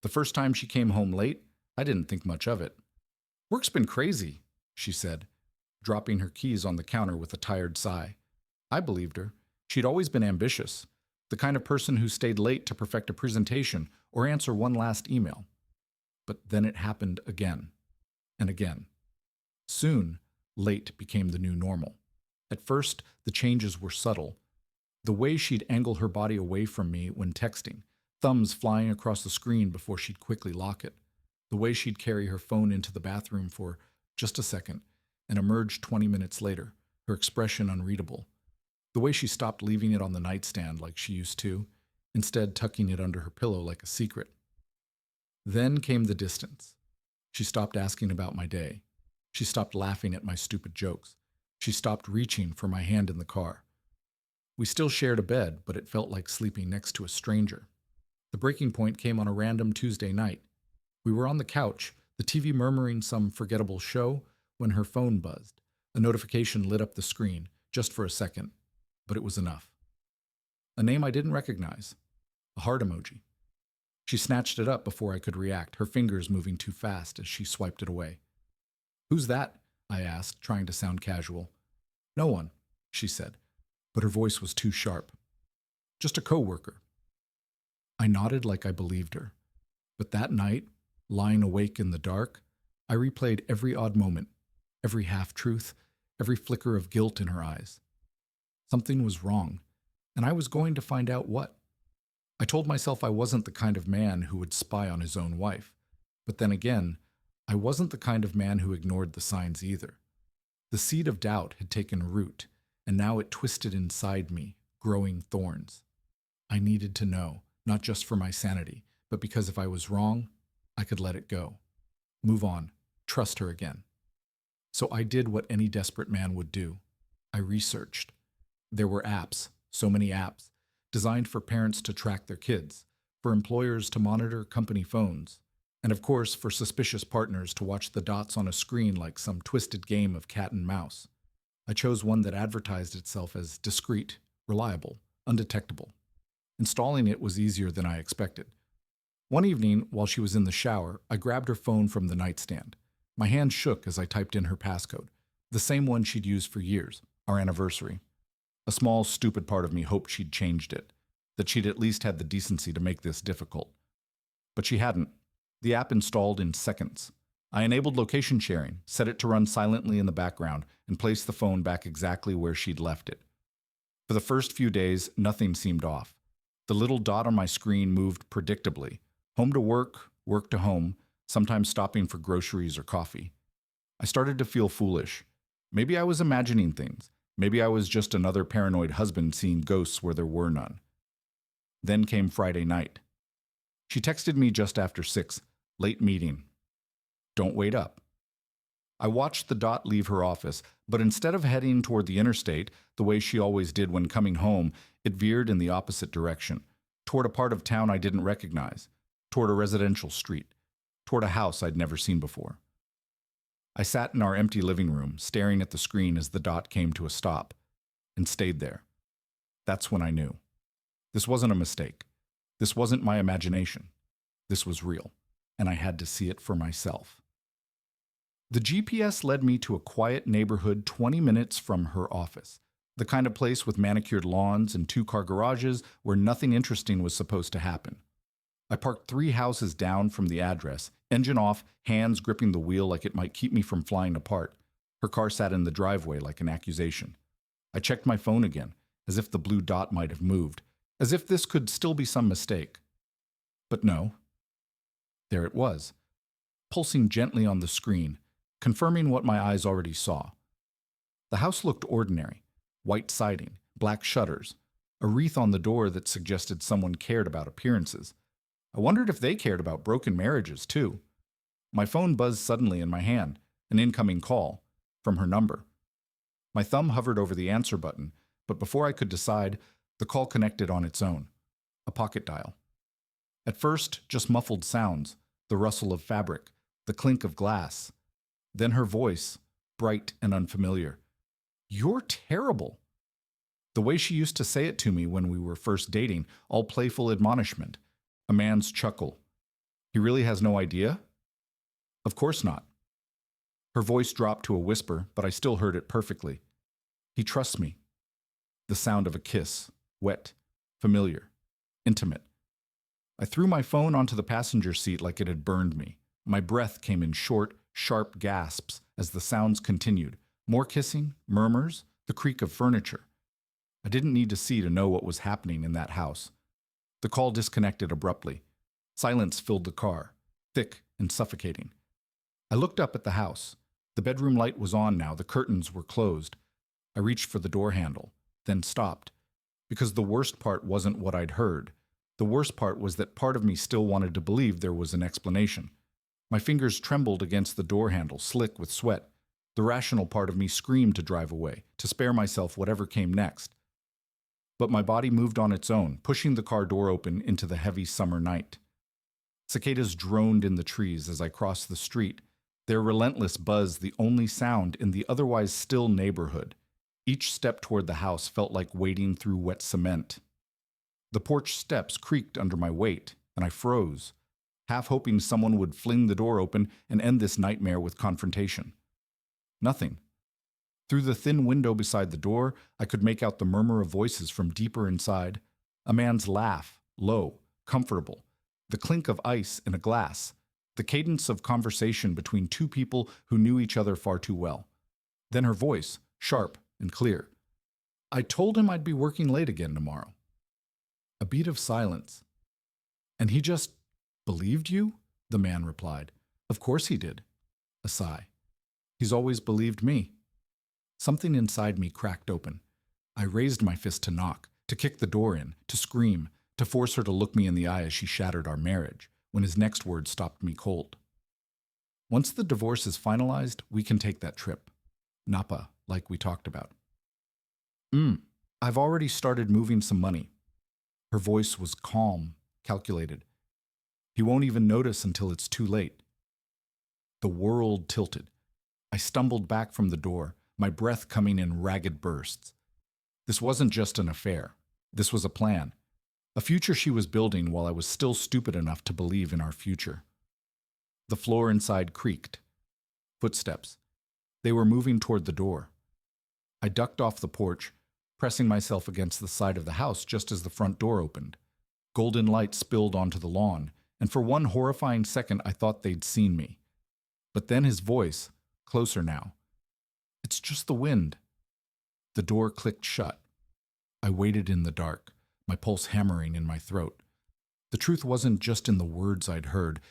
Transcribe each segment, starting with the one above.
The first time she came home late, I didn't think much of it. "Work's been crazy," she said, dropping her keys on the counter with a tired sigh. I believed her. She'd always been ambitious, the kind of person who stayed late to perfect a presentation or answer one last email. But then it happened again and again. Soon, late became the new normal. At first, the changes were subtle. The way she'd angle her body away from me when texting, thumbs flying across the screen before she'd quickly lock it. The way she'd carry her phone into the bathroom for just a second and emerge 20 minutes later, her expression unreadable. The way she stopped leaving it on the nightstand like she used to, instead tucking it under her pillow like a secret. Then came the distance. She stopped asking about my day. She stopped laughing at my stupid jokes. She stopped reaching for my hand in the car. We still shared a bed, but it felt like sleeping next to a stranger. The breaking point came on a random Tuesday night. We were on the couch, the TV murmuring some forgettable show, when her phone buzzed. A notification lit up the screen, just for a second, but it was enough. A name I didn't recognize. A heart emoji. She snatched it up before I could react, her fingers moving too fast as she swiped it away. "Who's that?" I asked, trying to sound casual. "No one," she said, but her voice was too sharp. "Just a coworker." I nodded like I believed her. But that night, lying awake in the dark, I replayed every odd moment, every half-truth, every flicker of guilt in her eyes. Something was wrong, and I was going to find out what. I told myself I wasn't the kind of man who would spy on his own wife. But then again, I wasn't the kind of man who ignored the signs either. The seed of doubt had taken root, and now it twisted inside me, growing thorns. I needed to know, not just for my sanity, but because if I was wrong, I could let it go. Move on, trust her again. So I did what any desperate man would do. I researched. There were apps, so many apps, designed for parents to track their kids, for employers to monitor company phones, and of course for suspicious partners to watch the dots on a screen like some twisted game of cat and mouse. I chose one that advertised itself as discreet, reliable, undetectable. Installing it was easier than I expected. One evening, while she was in the shower, I grabbed her phone from the nightstand. My hand shook as I typed in her passcode, the same one she'd used for years, our anniversary. A small, stupid part of me hoped she'd changed it, that she'd at least had the decency to make this difficult. But she hadn't. The app installed in seconds. I enabled location sharing, set it to run silently in the background, and placed the phone back exactly where she'd left it. For the first few days, nothing seemed off. The little dot on my screen moved predictably. Home to work, work to home, sometimes stopping for groceries or coffee. I started to feel foolish. Maybe I was imagining things. Maybe I was just another paranoid husband seeing ghosts where there were none. Then came Friday night. She texted me just after 6, late meeting. Don't wait up. I watched the dot leave her office, but instead of heading toward the interstate, the way she always did when coming home, it veered in the opposite direction, toward a part of town I didn't recognize, toward a residential street, toward a house I'd never seen before. I sat in our empty living room, staring at the screen as the dot came to a stop, and stayed there. That's when I knew. This wasn't a mistake. This wasn't my imagination. This was real, and I had to see it for myself. The GPS led me to a quiet neighborhood 20 minutes from her office, the kind of place with manicured lawns and 2-car garages where nothing interesting was supposed to happen. I parked 3 houses down from the address, engine off, hands gripping the wheel like it might keep me from flying apart. Her car sat in the driveway like an accusation. I checked my phone again, as if the blue dot might have moved, as if this could still be some mistake. But no. There it was, pulsing gently on the screen, confirming what my eyes already saw. The house looked ordinary. White siding, black shutters, a wreath on the door that suggested someone cared about appearances. I wondered if they cared about broken marriages, too. My phone buzzed suddenly in my hand, an incoming call, from her number. My thumb hovered over the answer button, but before I could decide, the call connected on its own. A pocket dial. At first, just muffled sounds, the rustle of fabric, the clink of glass. Then her voice, bright and unfamiliar. "You're terrible." The way she used to say it to me when we were first dating, all playful admonishment. A man's chuckle. He really has no idea? Of course not. Her voice dropped to a whisper, but I still heard it perfectly. He trusts me. The sound of a kiss, wet, familiar, intimate. I threw my phone onto the passenger seat like it had burned me. My breath came in short, sharp gasps as the sounds continued. More kissing, murmurs, the creak of furniture. I didn't need to see to know what was happening in that house. The call disconnected abruptly. Silence filled the car, thick and suffocating. I looked up at the house. The bedroom light was on now, the curtains were closed. I reached for the door handle, then stopped. Because the worst part wasn't what I'd heard. The worst part was that part of me still wanted to believe there was an explanation. My fingers trembled against the door handle, slick with sweat. The rational part of me screamed to drive away, to spare myself whatever came next. But my body moved on its own, pushing the car door open into the heavy summer night. Cicadas droned in the trees as I crossed the street, their relentless buzz the only sound in the otherwise still neighborhood. Each step toward the house felt like wading through wet cement. The porch steps creaked under my weight, and I froze, half hoping someone would fling the door open and end this nightmare with confrontation. Nothing. Through the thin window beside the door, I could make out the murmur of voices from deeper inside. A man's laugh, low, comfortable. The clink of ice in a glass. The cadence of conversation between two people who knew each other far too well. Then her voice, sharp and clear. I told him I'd be working late again tomorrow. A beat of silence. And he just believed you? The man replied. Of course he did. A sigh. He's always believed me. Something inside me cracked open. I raised my fist to knock, to kick the door in, to scream, to force her to look me in the eye as she shattered our marriage, when his next words stopped me cold. Once the divorce is finalized, we can take that trip. Napa, like we talked about. I've already started moving some money. Her voice was calm, calculated. He won't even notice until it's too late. The world tilted. I stumbled back from the door, my breath coming in ragged bursts. This wasn't just an affair. This was a plan. A future she was building while I was still stupid enough to believe in our future. The floor inside creaked. Footsteps. They were moving toward the door. I ducked off the porch, pressing myself against the side of the house just as the front door opened. Golden light spilled onto the lawn, and for one horrifying second I thought they'd seen me. But then his voice, closer now. It's just the wind. The door clicked shut. I waited in the dark, my pulse hammering in my throat. The truth wasn't just in the words I'd heard.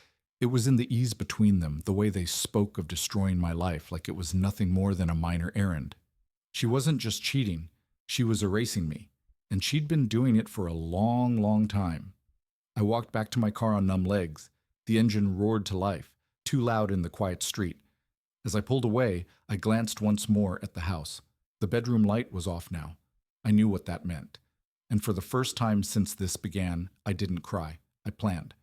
It was in the ease between them, the way they spoke of destroying my life like it was nothing more than a minor errand. She wasn't just cheating. She was erasing me, and she'd been doing it for a long, long time. I walked back to my car on numb legs. The engine roared to life, too loud in the quiet street. As I pulled away, I glanced once more at the house. The bedroom light was off now. I knew what that meant. And for the first time since this began, I didn't cry. I planned.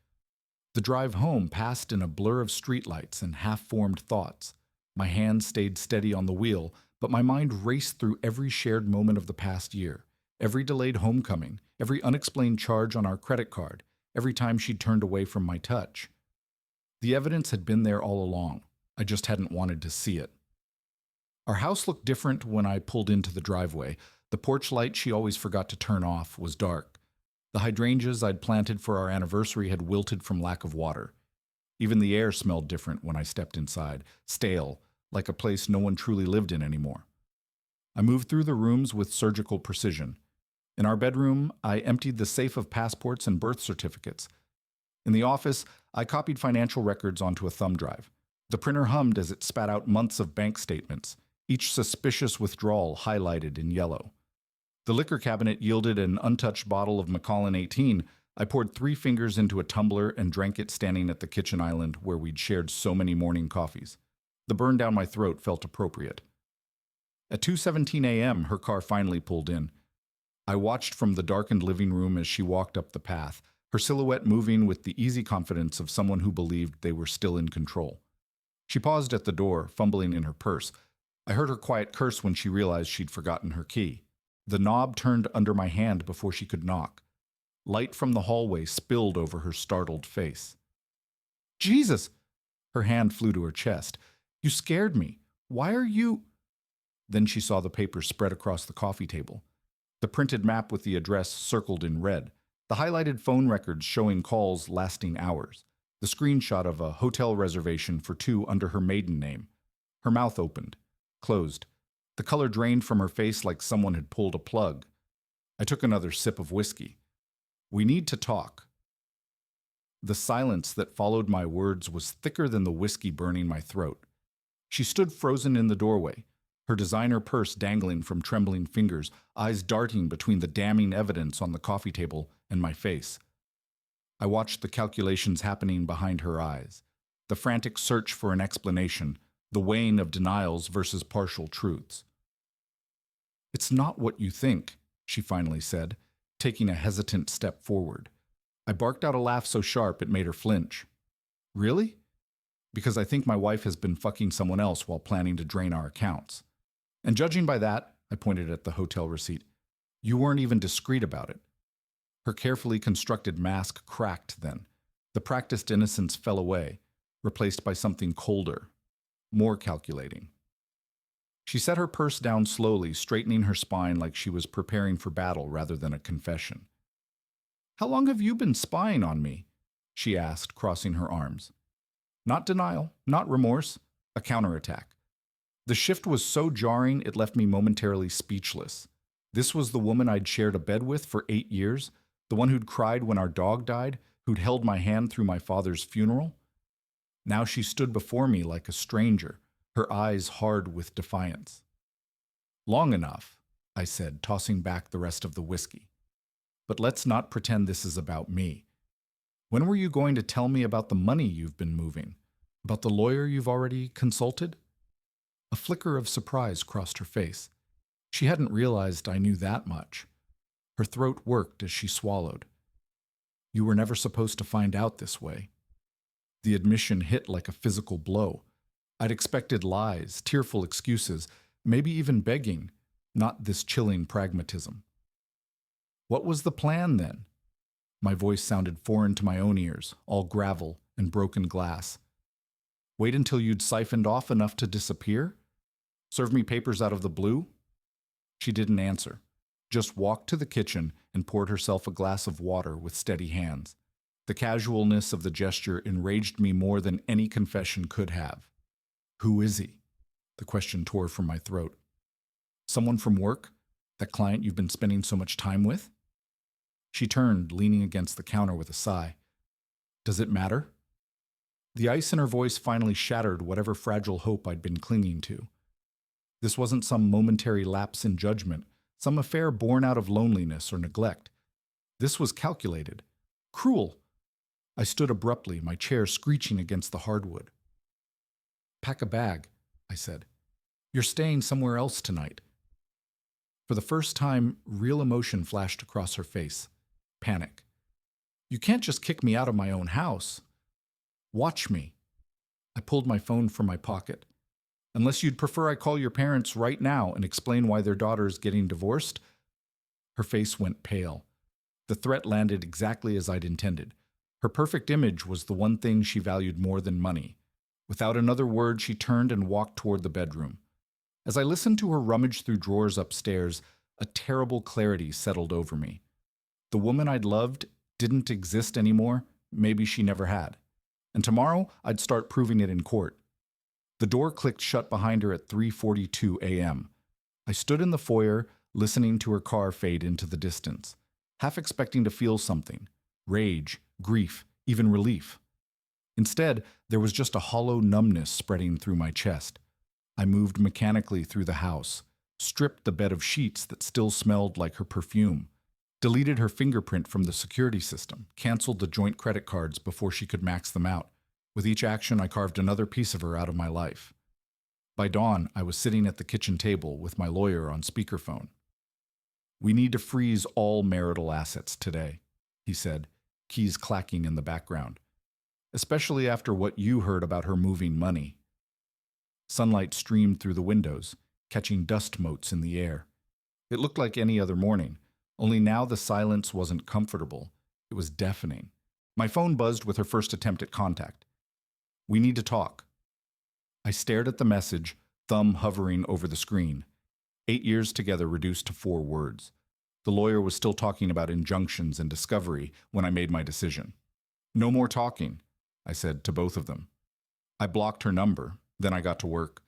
The drive home passed in a blur of streetlights and half-formed thoughts. My hands stayed steady on the wheel, but my mind raced through every shared moment of the past year, every delayed homecoming, every unexplained charge on our credit card, every time she'd turned away from my touch. The evidence had been there all along. I just hadn't wanted to see it. Our house looked different when I pulled into the driveway. The porch light she always forgot to turn off was dark. The hydrangeas I'd planted for our anniversary had wilted from lack of water. Even the air smelled different when I stepped inside, stale, like a place no one truly lived in anymore. I moved through the rooms with surgical precision. In our bedroom, I emptied the safe of passports and birth certificates. In the office, I copied financial records onto a thumb drive. The printer hummed as it spat out months of bank statements, each suspicious withdrawal highlighted in yellow. The liquor cabinet yielded an untouched bottle of Macallan 18. I poured 3 fingers into a tumbler and drank it standing at the kitchen island where we'd shared so many morning coffees. The burn down my throat felt appropriate. At 2:17 a.m., her car finally pulled in. I watched from the darkened living room as she walked up the path, her silhouette moving with the easy confidence of someone who believed they were still in control. She paused at the door, fumbling in her purse. I heard her quiet curse when she realized she'd forgotten her key. The knob turned under my hand before she could knock. Light from the hallway spilled over her startled face. Jesus! Her hand flew to her chest. You scared me. Why are you… Then she saw the papers spread across the coffee table. The printed map with the address circled in red. The highlighted phone records showing calls lasting hours. The screenshot of a hotel reservation for two under her maiden name. Her mouth opened, closed. The color drained from her face like someone had pulled a plug. I took another sip of whiskey. We need to talk. The silence that followed my words was thicker than the whiskey burning my throat. She stood frozen in the doorway, her designer purse dangling from trembling fingers, eyes darting between the damning evidence on the coffee table and my face. I watched the calculations happening behind her eyes, the frantic search for an explanation, the weighing of denials versus partial truths. It's not what you think, she finally said, taking a hesitant step forward. I barked out a laugh so sharp it made her flinch. Really? Because I think my wife has been fucking someone else while planning to drain our accounts. And judging by that, I pointed at the hotel receipt, you weren't even discreet about it. Her carefully constructed mask cracked then. The practiced innocence fell away, replaced by something colder, more calculating. She set her purse down slowly, straightening her spine like she was preparing for battle rather than a confession. How long have you been spying on me? She asked, crossing her arms. Not denial, not remorse, a counterattack. The shift was so jarring it left me momentarily speechless. This was the woman I'd shared a bed with for 8 years, the one who'd cried when our dog died, who'd held my hand through my father's funeral. Now she stood before me like a stranger, her eyes hard with defiance. Long enough, I said, tossing back the rest of the whiskey. But let's not pretend this is about me. When were you going to tell me about the money you've been moving? About the lawyer you've already consulted? A flicker of surprise crossed her face. She hadn't realized I knew that much. Her throat worked as she swallowed. You were never supposed to find out this way. The admission hit like a physical blow. I'd expected lies, tearful excuses, maybe even begging, not this chilling pragmatism. What was the plan then? My voice sounded foreign to my own ears, all gravel and broken glass. Wait until you'd siphoned off enough to disappear? Serve me papers out of the blue? She didn't answer, just walked to the kitchen and poured herself a glass of water with steady hands. The casualness of the gesture enraged me more than any confession could have. Who is he? The question tore from my throat. Someone from work? That client you've been spending so much time with? She turned, leaning against the counter with a sigh. Does it matter? The ice in her voice finally shattered whatever fragile hope I'd been clinging to. This wasn't some momentary lapse in judgment, some affair born out of loneliness or neglect. This was calculated, cruel. I stood abruptly, my chair screeching against the hardwood. Pack a bag, I said. You're staying somewhere else tonight. For the first time, real emotion flashed across her face. Panic. You can't just kick me out of my own house. Watch me. I pulled my phone from my pocket. Unless you'd prefer I call your parents right now and explain why their daughter's getting divorced? Her face went pale. The threat landed exactly as I'd intended. Her perfect image was the one thing she valued more than money. Without another word, she turned and walked toward the bedroom. As I listened to her rummage through drawers upstairs, a terrible clarity settled over me. The woman I'd loved didn't exist anymore. Maybe she never had. And tomorrow, I'd start proving it in court. The door clicked shut behind her at 3:42 a.m. I stood in the foyer, listening to her car fade into the distance, half expecting to feel something. Rage, grief, even relief. Instead, there was just a hollow numbness spreading through my chest. I moved mechanically through the house, stripped the bed of sheets that still smelled like her perfume, deleted her fingerprint from the security system, canceled the joint credit cards before she could max them out. With each action, I carved another piece of her out of my life. By dawn, I was sitting at the kitchen table with my lawyer on speakerphone. We need to freeze all marital assets today, he said, keys clacking in the background. Especially after what you heard about her moving money. Sunlight streamed through the windows, catching dust motes in the air. It looked like any other morning, only now the silence wasn't comfortable. It was deafening. My phone buzzed with her first attempt at contact. We need to talk. I stared at the message, thumb hovering over the screen. 8 years together reduced to 4 words. The lawyer was still talking about injunctions and discovery when I made my decision. No more talking, I said to both of them. I blocked her number, then I got to work.